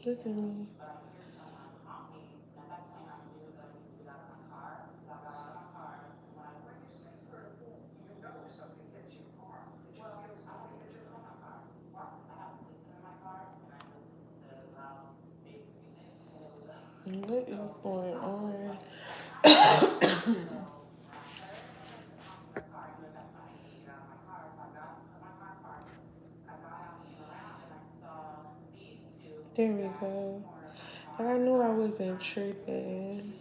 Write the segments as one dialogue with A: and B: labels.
A: Look at me. What is going on? There we go. I knew I wasn't tripping.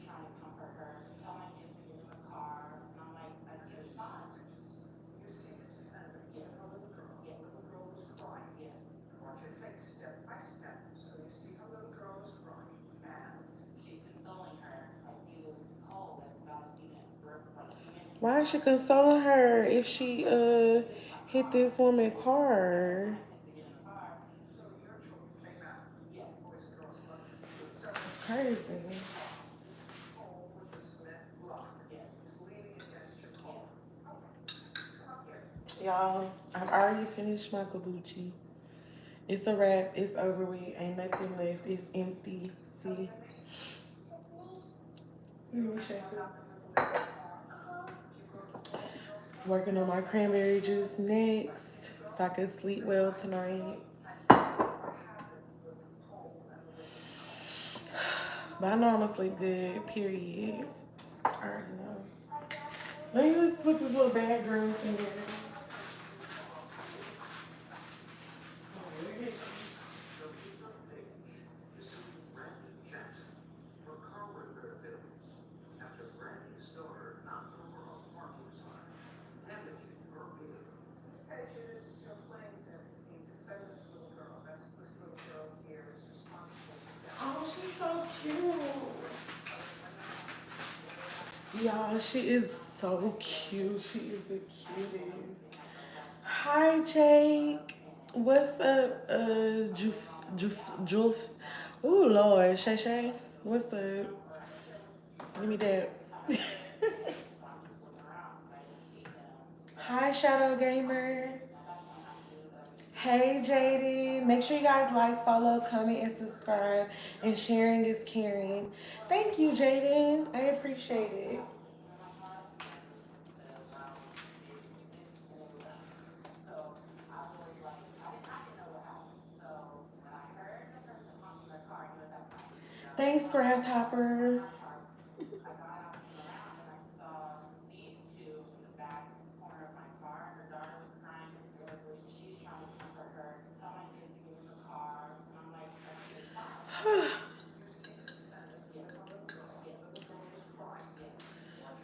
A: Why is she consoling her if she hit this woman car? This is crazy. Y'all, I've already finished my kabuchi. It's a wrap. It's over with. Ain't nothing left. It's empty. See? Let me check it. Working on my cranberry juice next so I can sleep well tonight. But I know I'm gonna sleep good, period. I already know. Let me just put this little bag greens in there. Oh, she's so cute. Y'all, she is so cute. She is the cutest. Hi, Jake. What's up, Juf? Ooh, Lord, Shay Shay. What's up? Give me that. Hi, Shadow Gamer. Hey, Jaden. Make sure you guys like, follow, comment, and subscribe. And sharing is caring. Thank you, Jaden. I appreciate it. Thanks, Grasshopper.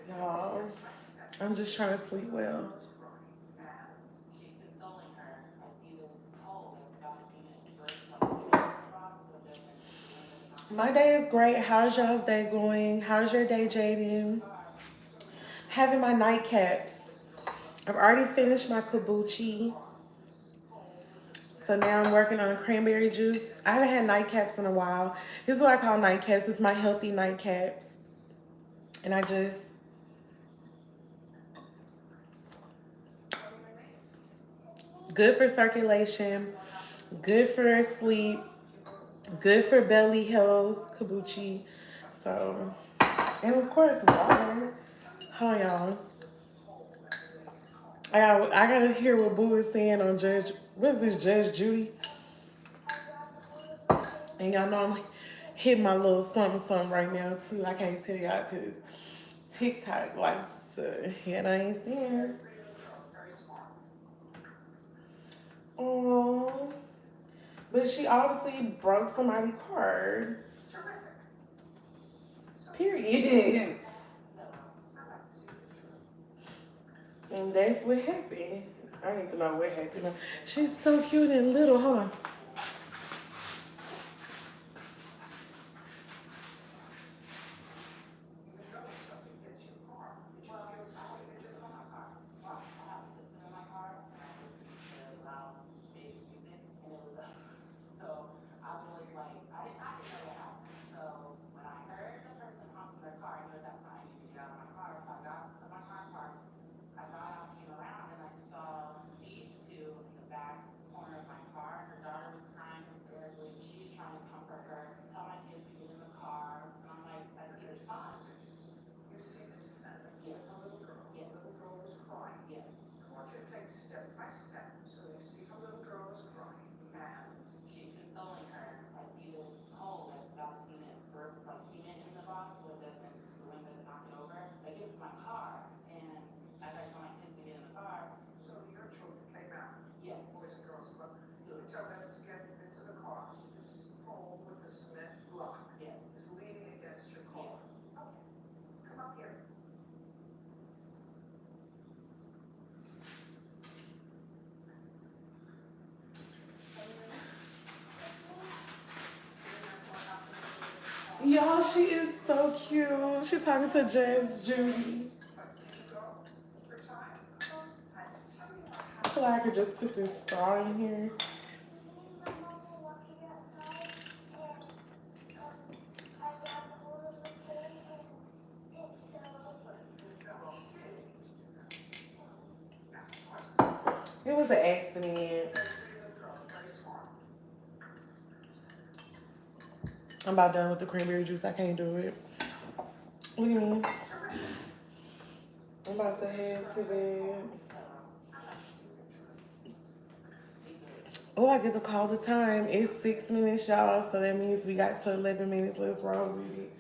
A: Y'all, I'm just trying to sleep well. My day is great. How's y'all's day going? How's your day, Jaden? Having my nightcaps. I've already finished my kabuchi. So now I'm working on cranberry juice. I haven't had nightcaps in a while. This is what I call nightcaps. It's my healthy nightcaps. And I just good for circulation, good for sleep, good for belly health, kabuchi. So, and of course, water. Hold on, y'all. I gotta hear what Boo is saying on Judge. What is this, Judge Judy? And y'all know I'm hitting my little something something right now too. I can't tell y'all because TikTok likes to hit. I ain't seeing her. Oh, but she obviously broke somebody's card. Period. And that's what happened. I need to know what happened. She's so cute and little. Hold on. Y'all, she is so cute. She's talking to Judge Judy. I feel like I could just put this straw in here. It was an accident. I'm about done with the cranberry juice. I can't do it. Look at me. I'm about to head to bed. Oh, I get to call the time. It's 6 minutes, y'all. So that means we got to 11 minutes. Let's roll with it.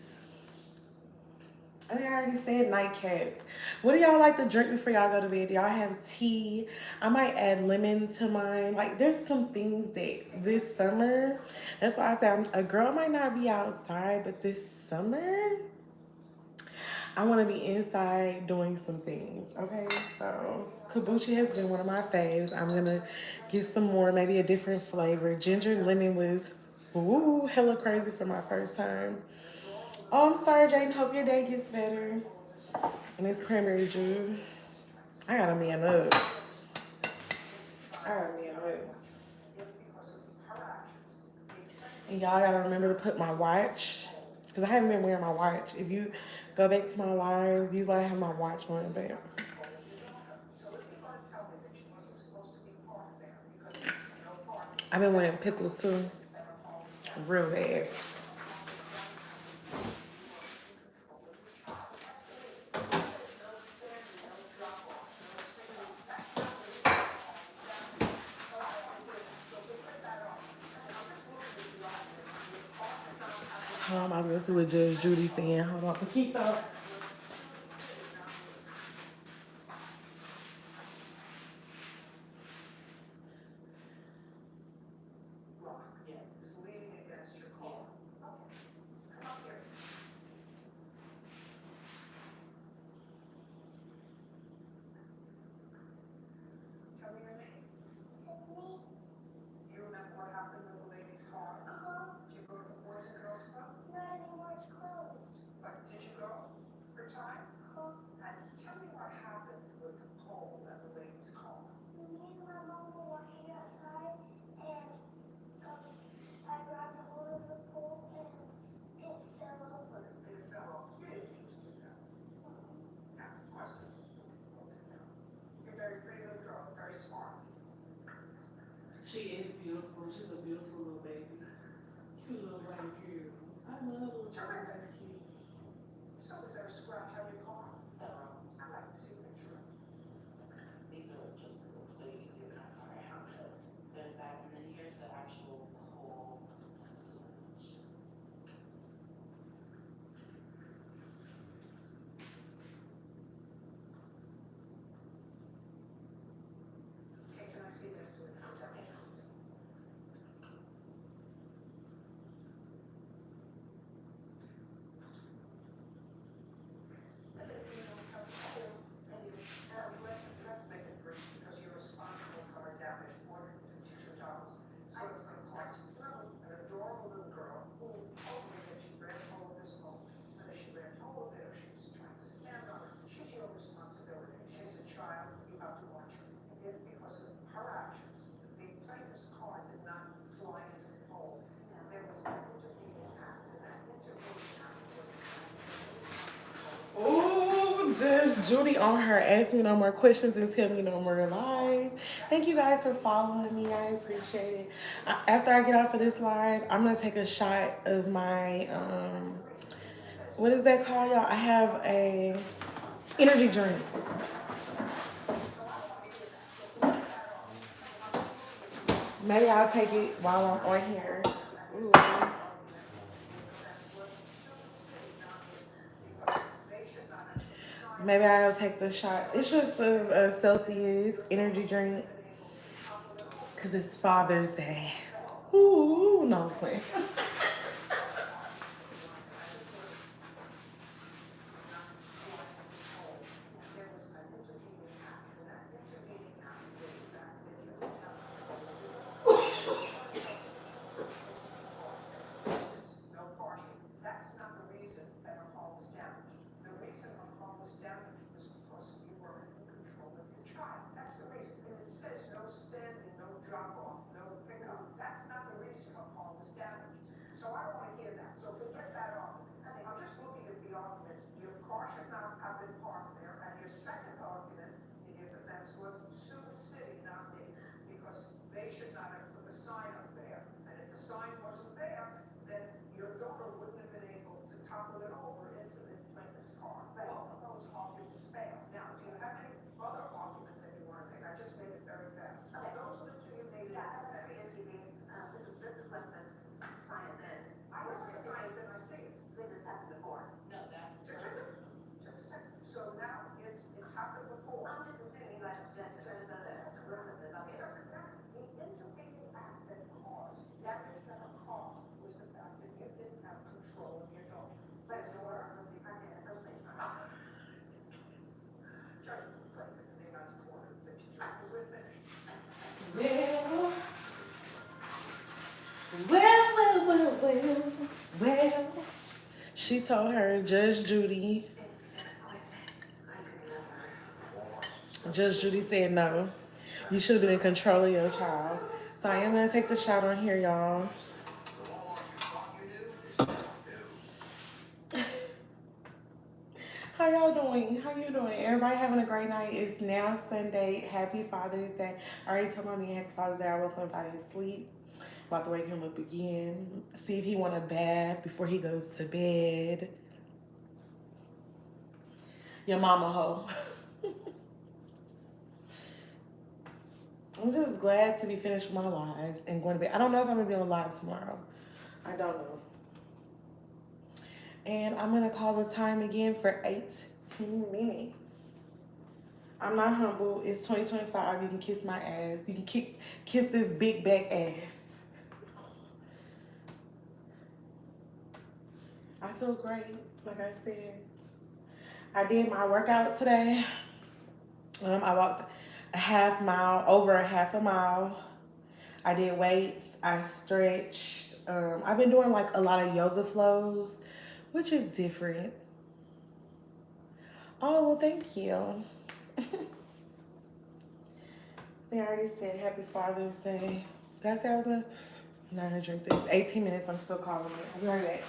A: I think I already said nightcaps. What do y'all like to drink before y'all go to bed? Do y'all have tea? I might add lemon to mine. Like, there's some things that this summer, that's why I say a girl might not be outside, but this summer, I want to be inside doing some things. Okay, so kombucha has been one of my faves. I'm gonna get some more, maybe a different flavor. Ginger lemon was, ooh, hella crazy for my first time. Oh, I'm sorry, Jaden. Hope your day gets better. And it's cranberry juice. I gotta man up. I gotta man up. And y'all gotta remember to put my watch, because I haven't been wearing my watch. If you go back to my lives, usually I have my watch on, but I've been wearing pickles too. Real bad. Hold on, I'm gonna see what Judge Judy saying. Hold on. Keep up. She is beautiful. She's a beautiful little baby. Cute little white girl. I love little children that are cute. Ooh, Judge Judy on her. Ask me no more questions and tell me no more lies. Thank you guys for following me. I appreciate it. After I get off of this live, I'm gonna take a shot of my what is that called, y'all? I have a energy drink. Maybe I'll take it while I'm on here. Ooh. Maybe I'll take the shot. It's just a Celsius energy drink because it's Father's Day. Ooh, no, I'm saying. Well, well. She told her, Judge Judy. Judge Judy said no. You should have been in control of your child. So I am gonna take the shot on here, y'all. How y'all doing? How you doing? Everybody having a great night. It's now Sunday. Happy Father's Day. I already told my man Happy Father's Day. I woke him up out of his sleep. About to wake him up again. See if he want a bath before he goes to bed. Your mama hoe. I'm just glad to be finished with my lives and going to bed. I don't know if I'm gonna be on live tomorrow. I don't know. And I'm gonna call the time again for 18 minutes. I'm not humble. It's 2025. You can kiss my ass. You can kiss this big back ass. I feel great, like I said. I did my workout today. I walked a half mile, over a half a mile. I did weights. I stretched. I've been doing like a lot of yoga flows, which is different. Oh, well, thank you. They already said Happy Father's Day. Did I say I was gonna? I'm not gonna drink this. 18 minutes. I'm still calling it. I'll be right back.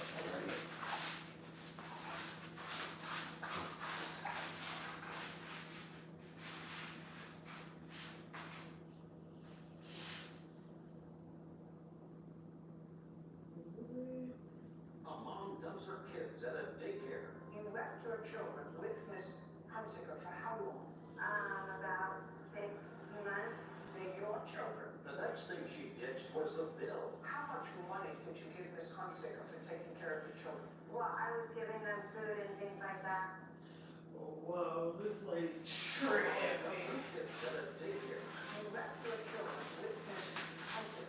A: Whoa, this lady tripping.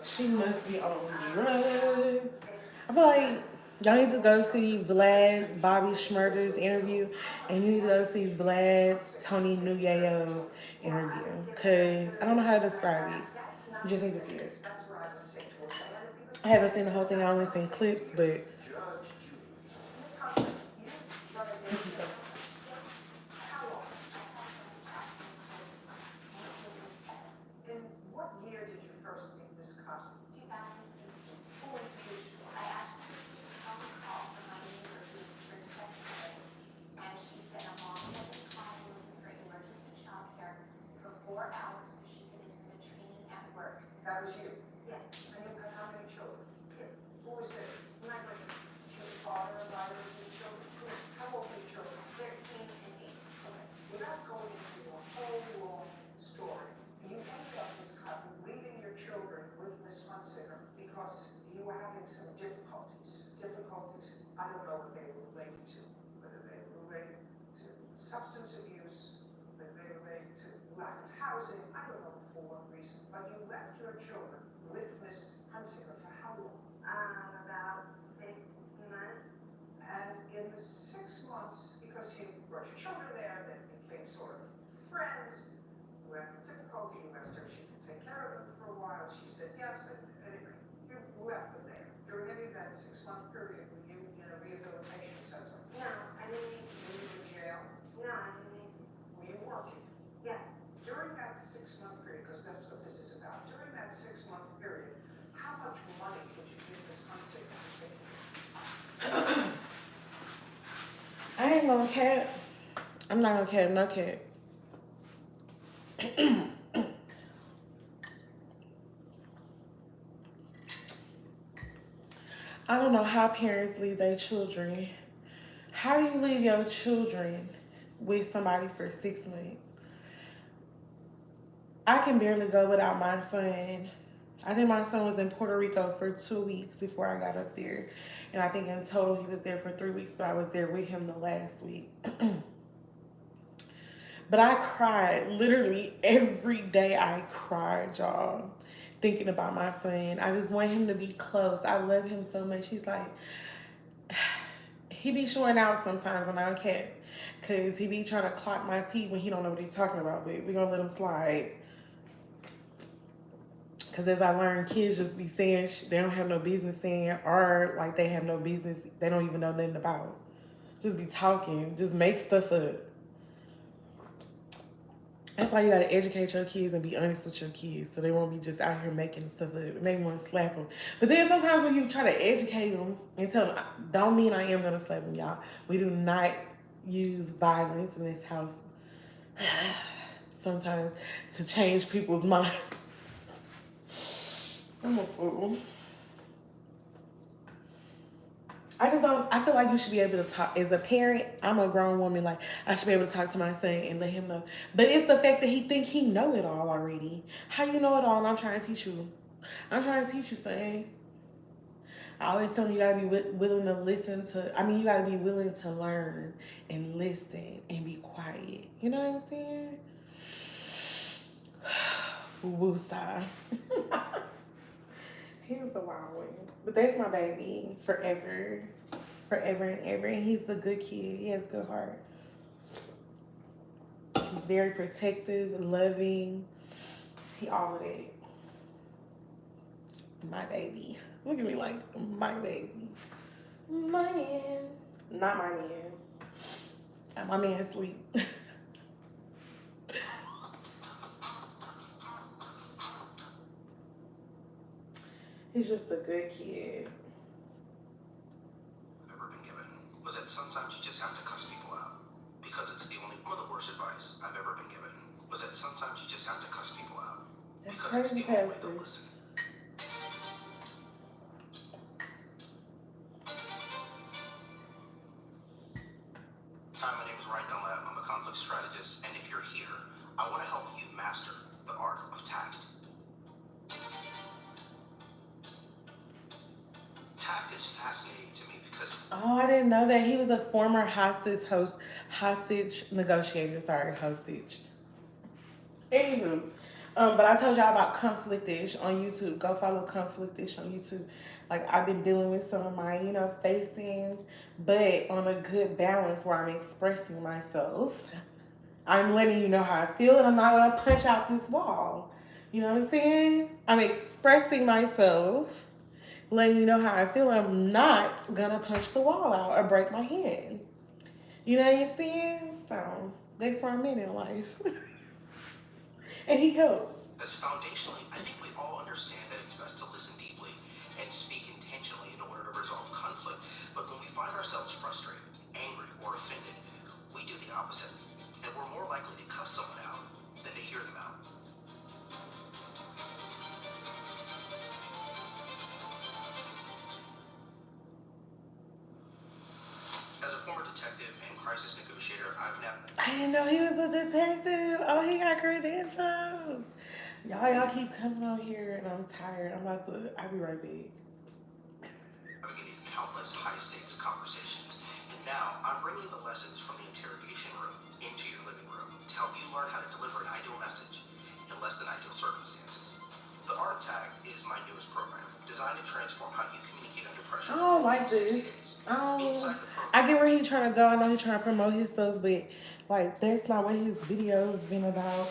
A: She must be on drugs. I feel like y'all need to go see Vlad Bobby Schmurder's interview, and you need to go see Vlad's Tony Nuyeo's interview, because I don't know how to describe it. You just need to see it. I haven't seen the whole thing. I only seen clips, but I ain't gonna cat. I'm not gonna cat no cat. I don't know how parents leave their children. How do you leave your children with somebody for 6 months? I can barely go without my son. I think my son was in Puerto Rico for 2 weeks before I got up there. And I think in total he was there for 3 weeks, but I was there with him the last week. But I cried literally every day. I cried, y'all, thinking about my son. I just want him to be close. I love him so much. He be showing out sometimes on our cat. Cause he be trying to clock my teeth when he don't know what he's talking about, but we gonna let him slide. Cause as I learned, kids just be saying they don't have no business saying, or like they have no business they don't even know nothing about. Just be talking, just make stuff up. That's why you gotta educate your kids and be honest with your kids, so they won't be just out here making stuff up. It make me want to slap them. But then sometimes when you try to educate them and tell them, don't mean I am gonna slap them, y'all. We do not use violence in this house. Sometimes to change people's minds. I'm a fool. I just don't. I feel like you should be able to talk as a parent. I'm a grown woman. Like I should be able to talk to my son and let him know. But it's the fact that he think he know it all already. How you know it all? And I'm trying to teach you. I'm trying to teach you, son. I always tell you, you gotta be willing to listen to. I mean, you gotta be willing to learn and listen and be quiet. You know what I'm saying? Woosah. He's a wild one. But that's my baby forever. Forever and ever. And he's the good kid. He has a good heart. He's very protective, loving. He all of that. My baby. Look at me like my baby. My man. Not my man. My man asleep. He's just a good kid.
B: Ever been given was that sometimes you just have to cuss people out because it's the only one of the worst advice I've ever been given was that sometimes you just have to cuss people out because it's the only way they'll listen. Hi, my name is Ryan Dunlap. I'm a conflict strategist, and if you're here, I want to help you master the art of tact. Tact is fascinating to me because
A: I didn't know that he was a former hostage negotiator. Sorry, hostage. Anywho, but I told y'all about Conflictish on YouTube. Go follow Conflictish on YouTube. Like I've been dealing with some of my, facings, but on a good balance where I'm expressing myself. I'm letting you know how I feel, and I'm not gonna punch out this wall. You know what I'm saying? I'm expressing myself, letting you know how I feel. I'm not gonna punch the wall out or break my hand. You know what I'm saying? So that's where I'm in life. And he helps.
B: as foundationally, I think we all understand that it's best to listen deeply and speak intentionally in order to resolve conflict. But when we find ourselves frustrated, angry, or offended, we do the opposite. And we're more likely to cuss someone out than to hear them out. As a former detective and crisis negotiator, I've never...
A: I didn't know he was a detective. Oh, he got credentials. Y'all keep coming out here, and I'm tired. I'll be right back.
B: navigated countless high-stakes conversations, and now I'm bringing the lessons from the interrogation room into your living room to help you learn how to deliver an ideal message in less than ideal circumstances. The Art of Tag is my newest program, designed to transform how you communicate under pressure.
A: I don't like this. I get where he's trying to go. I know he's trying to promote his stuff, but like that's not what his videos been about.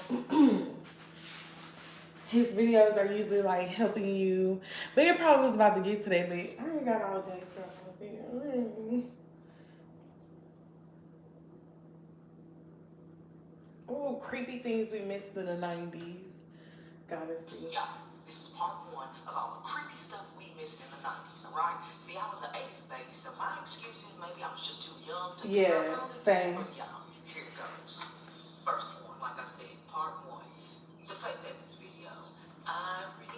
A: His videos are usually like helping you, but it probably was about to get to that, but I ain't got all day for Oh, creepy things we missed in the 90s. Gotta see.
C: Yeah, this is part one of all the creepy stuff we missed in the 90s, alright? See, I was an 80s baby, so my excuse is maybe I was just too young to be around it.
A: Same.
C: But yeah, here it goes. First one, like I said, part one. The Faith Evans video. I remember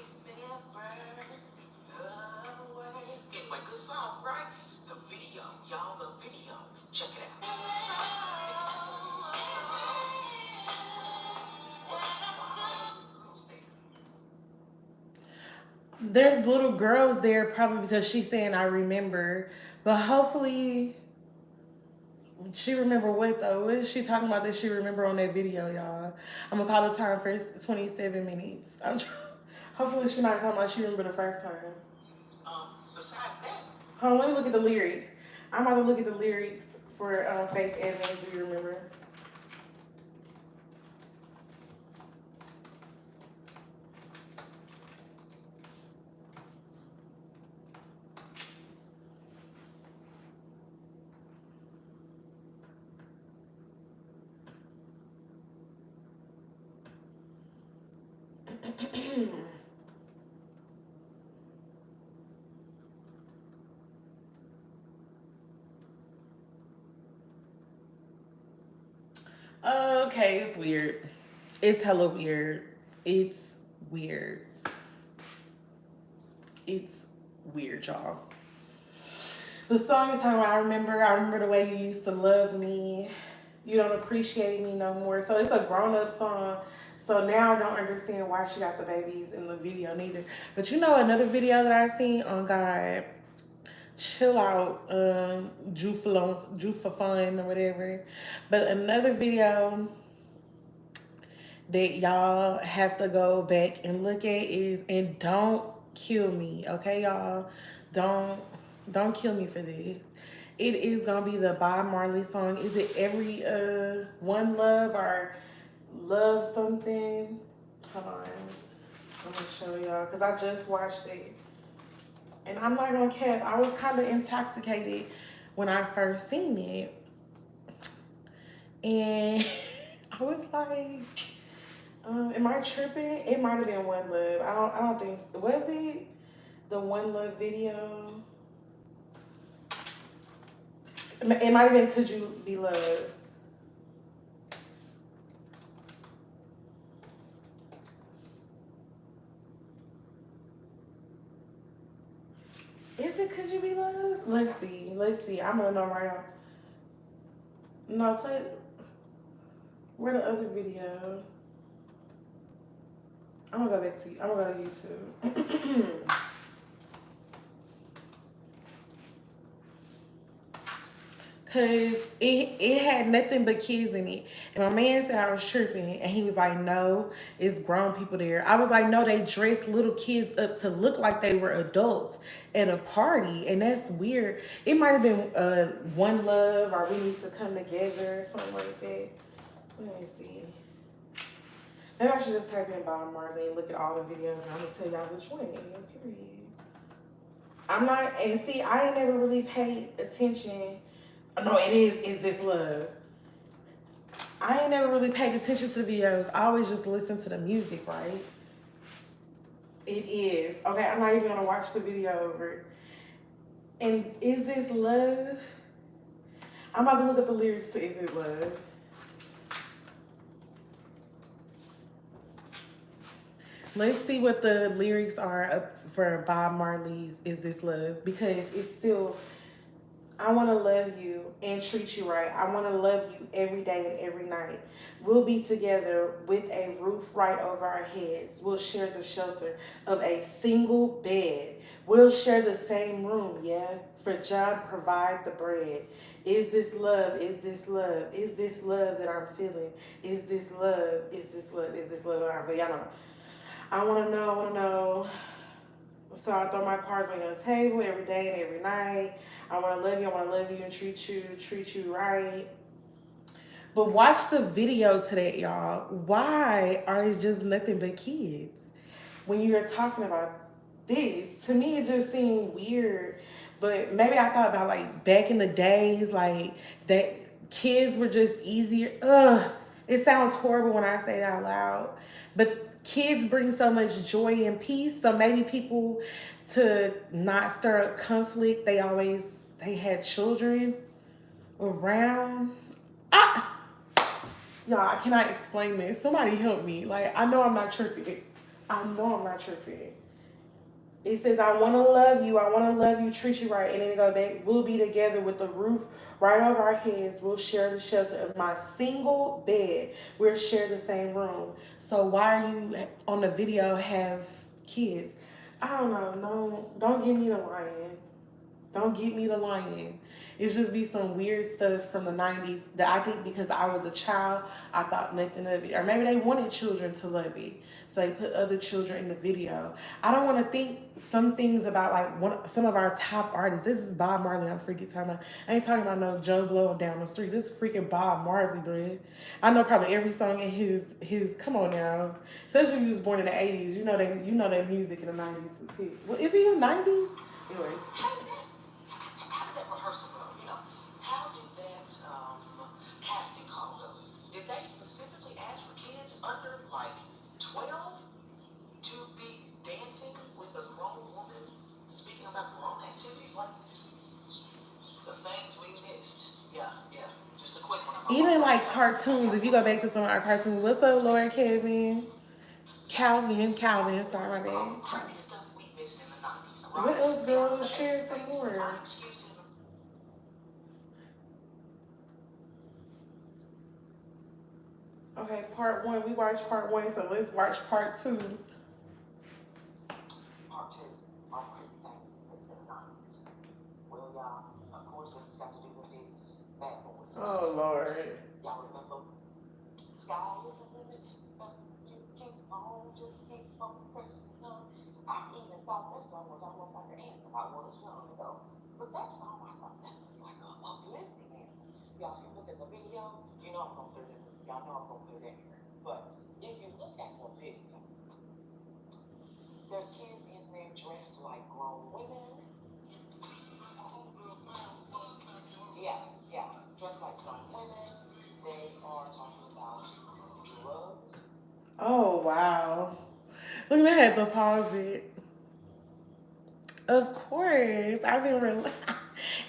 C: the way. Anyway, good song, right? The video, y'all, the video. Check it out.
A: There's little girls there probably because she's saying I remember, but hopefully she remember what though? What is she talking about that she remember on that video, y'all? I'm gonna call the time for 27 minutes. Hopefully she's not talking about she remember the first time.
C: Besides that.
A: Hold on, let me look at the lyrics. I'm about to look at the lyrics for Faith Evans. Do you remember? Okay, it's weird. It's hella weird. It's weird. It's weird, y'all. The song is how I remember the way you used to love me. You don't appreciate me no more. So it's a grown up song. So now I don't understand why she got the babies in the video neither. But you know another video that I seen on God, chill out, Jufa fun or whatever. But another video that y'all have to go back and look at is, and don't kill me, okay, y'all? Don't don't kill me for this. It is gonna be the Bob Marley song. Is it every one love or love something? Hold on, I'm gonna show y'all because I just watched it, and I'm not gonna cap. I was kind of intoxicated when I first seen it, and I was like, am I tripping? It might have been One Love. I don't think, was it the One Love video? It might have been Could You Be Loved. Is it Could You Be Loved? Let's see. Let's see. I'm gonna know right now. No, play. Where the other video? I'm gonna go back to. I'm gonna go to YouTube. Cause it had nothing but kids in it. And my man said I was tripping and he was like, no, it's grown people there. I was like, no, they dressed little kids up to look like they were adults at a party. And that's weird. It might have been One Love or We Need to Come Together or something like that. Let me see. Maybe I should just type in Bob Marley and look at all the videos and I'm gonna tell y'all which one. Period. I'm not, and see, I ain't never really paid attention. No, it is This Love? I ain't never really paid attention to the videos. I always just listen to the music, right? It is. Okay, I'm not even gonna watch the video over it. And Is This Love? I'm about to look up the lyrics to Is It Love? Let's see what the lyrics are up for Bob Marley's Is This Love? Because it's still, I want to love you and treat you right. I want to love you every day and every night. We'll be together with a roof right over our heads. We'll share the shelter of a single bed. We'll share the same room, yeah? For John, provide the bread. Is this love? Is this love? Is this love that I'm feeling? Is this love? Is this love? Is this love that I'm feeling? Y'all know. I want to know. I want to know. So I throw my cards on your table every day and every night. I want to love you. I want to love you and treat you right. But watch the video to that, y'all. Why are it just nothing but kids? When you are talking about this, to me it just seemed weird. But maybe I thought about like back in the days, like that kids were just easier. Ugh, it sounds horrible when I say it out loud. But kids bring so much joy and peace. So maybe people, to not stir up conflict, they had children around. Ah, y'all, I cannot explain this. Somebody help me. Like, I know I'm not tripping. I know I'm not tripping. It says, I want to love you. I want to love you, treat you right. And then it go back, we'll be together with the roof right over our heads. We'll share the shelter of my single bed. We'll share the same room. So why are you on the video have kids? I don't know. No, don't give me the lion. Don't Get Me the Lion. It's just be some weird stuff from the 90s that I think because I was a child, I thought nothing of it. Or maybe they wanted children to love it. So they put other children in the video. I don't want to think some things about like some of our top artists. This is Bob Marley. I'm freaking talking about. I ain't talking about no Joe Blow down the street. This is freaking Bob Marley, bro. I know probably every song in his. Come on now. Especially if you was born in the 80s. You know that music in the 90s was hit. Well, is he in the 90s? Anyways.
C: How did that rehearsal go? How did that casting call go? Did they specifically ask for kids under like 12 to be dancing with a grown woman, speaking about grown activities like the things we missed? Yeah. Just a quick one.
A: Even like cartoons, if you go back to some of our cartoons, what's up, Lord Kevin? Calvin, sorry, my bad.
C: Creepy stuff we missed in the 90s,
A: What
C: alright?
A: else,
C: See, I
A: girl?
C: was an
A: Share
C: 80s
A: some
C: baby, so my
A: more.
C: excuses.
A: Okay, part one. We watched part one, so let's watch part two.
C: Part two, all creepy things we missed in the 90s. Well, y'all, of course, this has got to do with these bad boys.
A: Oh, Lord.
C: Y'all remember Sky with the limit? You keep on, just keep on pressing on. I even thought that song was almost like an anthem. I was young though. But that song, I thought that was like a uplifting anthem. Y'all, if you look at the video, you know I'm gonna put it in. Y'all know I'm gonna put it in here. But if you look at the video, there's kids in there dressed like grown women. Yeah, dressed like grown women. They are talking about drugs.
A: Oh, wow. Look, I had to pause it. Of course, I've been real.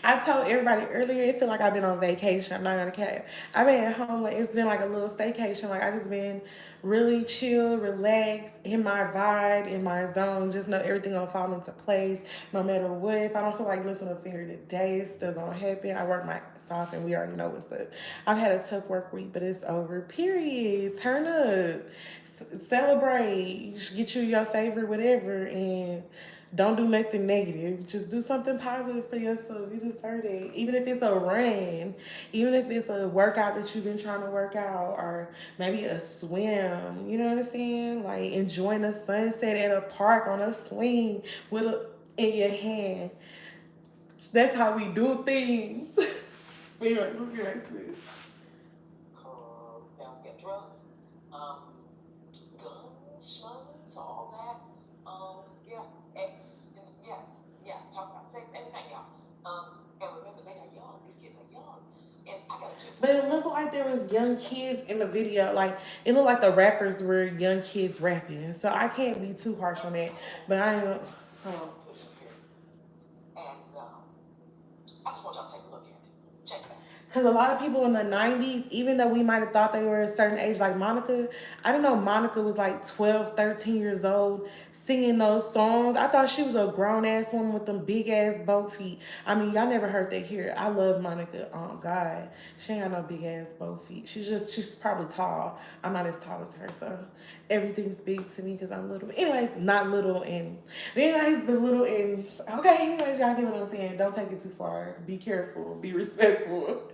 A: I told everybody earlier, it feel like I've been on vacation. I'm not gonna cap. I've been at home, like it's been like a little staycation. Like I just been really chill, relaxed, in my vibe, in my zone. Just know everything gonna fall into place, no matter what. If I don't feel like lifting a finger today, it's still gonna happen. I work my ass off, and we already know what's up. I've had a tough work week, but it's over. Period. Turn up, celebrate, get you your favorite whatever, and don't do nothing negative. Just do something positive for yourself. You deserve it. Even if it's a run, even if it's a workout that you've been trying to work out, or maybe a swim. You know what I'm saying? Like enjoying the sunset at a park on a swing with a in your hand. That's how we do things. But anyways, let's get back to this.
C: Get drugs, guns, schmuns, all that. Yeah, talk about sex, everything, y'all. And remember, they are young. These kids are young. And I got a tip.
A: But it looked like there was young kids in the video. Like it looked like the rappers were young kids rapping. So I can't be too harsh on that. But I ain't. Oh.
C: And I just want y'all to take a look at it. Check it out.
A: Because a lot of people in the 90s, even though we might have thought they were a certain age, like Monica, I didn't know Monica was like 12, 13 years old singing those songs. I thought she was a grown ass woman with them big ass boat feet. I mean, y'all never heard that here. I love Monica. Oh, God. She ain't got no big ass boat feet. She's probably tall. I'm not as tall as her, so everything's big to me because I'm little. But anyways, not little and, anyways, but little and, okay, anyways, y'all get what I'm saying. Don't take it too far. Be careful. Be respectful.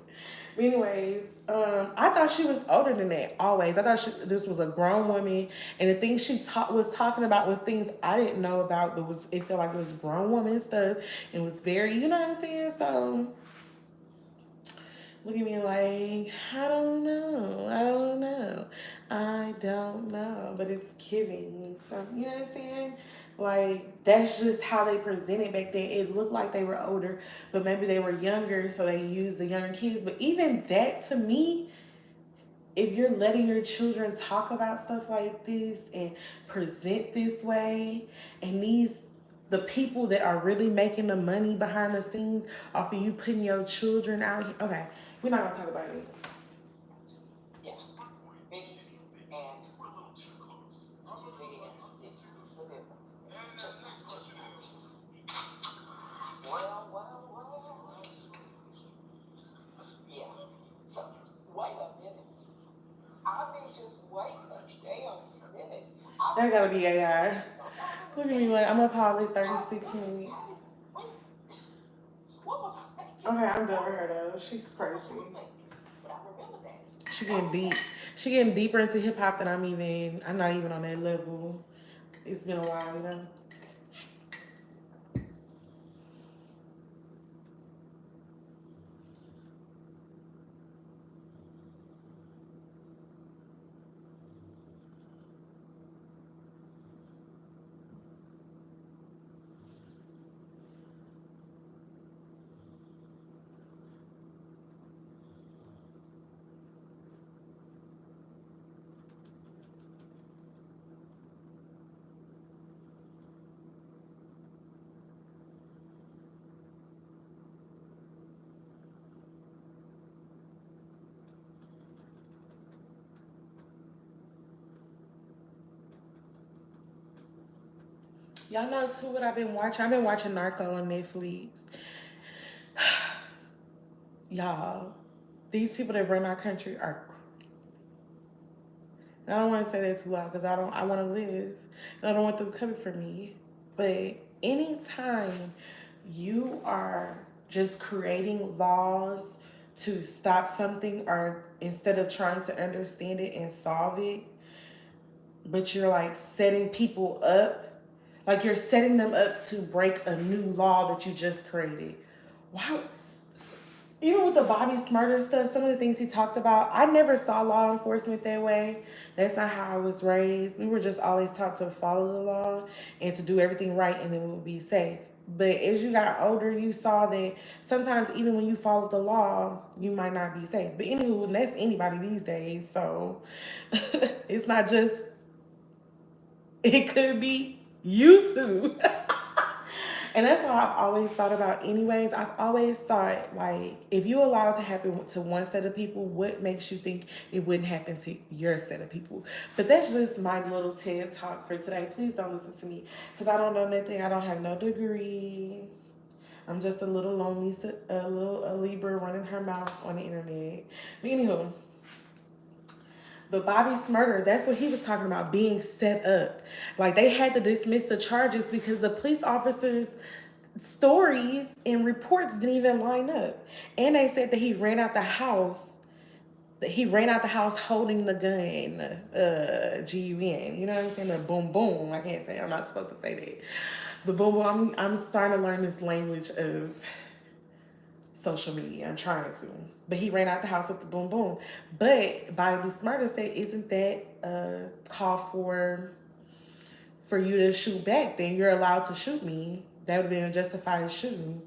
A: Anyways, I thought she was older than that. Always, I thought this was a grown woman, and the things she was talking about was things I didn't know about. But it felt like it was grown woman stuff. It was very, you know what I'm saying. So look at me like I don't know, but it's giving me some. You know what I'm saying? Like that's just how they presented back then. It looked like they were older, but maybe they were younger, so they used the younger kids. But even that, to me, if you're letting your children talk about stuff like this and present this way, and the people that are really making the money behind the scenes off of you putting your children out here. Okay, we're not gonna talk about it.
C: Yeah, Biggie and we're a little too close. Biggie and Biggie. Look at well. Yeah. So wait a minute. I mean, just wait a damn minute.
A: That gotta be AI. Look at me like I'm gonna call it 36 minutes. Okay, I'm done with her though. She's crazy.
C: But I remember that.
A: She getting deep. She getting deeper into hip hop than I'm even. I'm not even on that level. It's been a while, you know. Y'all know too what I've been watching. I've been watching Narco on Netflix. Y'all, these people that run our country are. I don't want to say that too loud because I don't. I want to live, and I don't want them coming for me. But anytime you are just creating laws to stop something, or instead of trying to understand it and solve it, but you're like setting people up, like you're setting them up to break a new law that you just created. Why? Even with the Bobby Smurder stuff, some of the things he talked about, I never saw law enforcement that way. That's not how I was raised. We were just always taught to follow the law and to do everything right, and then we would be safe. But as you got older, you saw that sometimes even when you follow the law, you might not be safe. But anywho, and that's anybody these days. So it's not just, it could be you too. And that's what I've always thought about, anyways. I've always thought, like, if you allow it to happen to one set of people, what makes you think it wouldn't happen to your set of people? But that's just my little TED talk for today. Please don't listen to me because I don't know nothing. I don't have no degree. I'm just a little lonely, a Libra running her mouth on the internet. But anywho, but Bobby Smurder, that's what he was talking about, being set up. Like they had to dismiss the charges because the police officers' stories and reports didn't even line up. And they said that he ran out the house. That he ran out the house holding the gun, GUN. You know what I'm saying? The boom boom. I can't say. I'm not supposed to say that. The boom boom. I'm starting to learn this language of social media. I'm trying to. But he ran out the house with the boom boom. But Bobby Smurder said, isn't that a call for you to shoot back? Then you're allowed to shoot me. That would have been a justified shooting.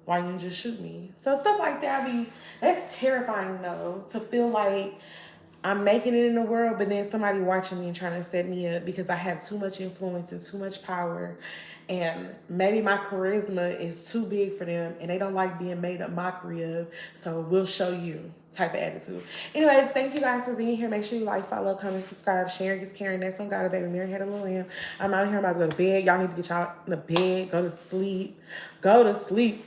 A: Why you didn't just shoot me? So stuff like that, that's terrifying though. To feel like I'm making it in the world, but then somebody watching me and trying to set me up because I have too much influence and too much power. And maybe my charisma is too big for them and they don't like being made a mockery of. So we'll show you type of attitude. Anyways, thank you guys for being here. Make sure you like, follow, comment, subscribe. Sharing is caring. That's on God, a baby. Mary had a little lamb. I'm out here. I'm about to go to bed. Y'all need to get y'all in the bed. Go to sleep. Go to sleep.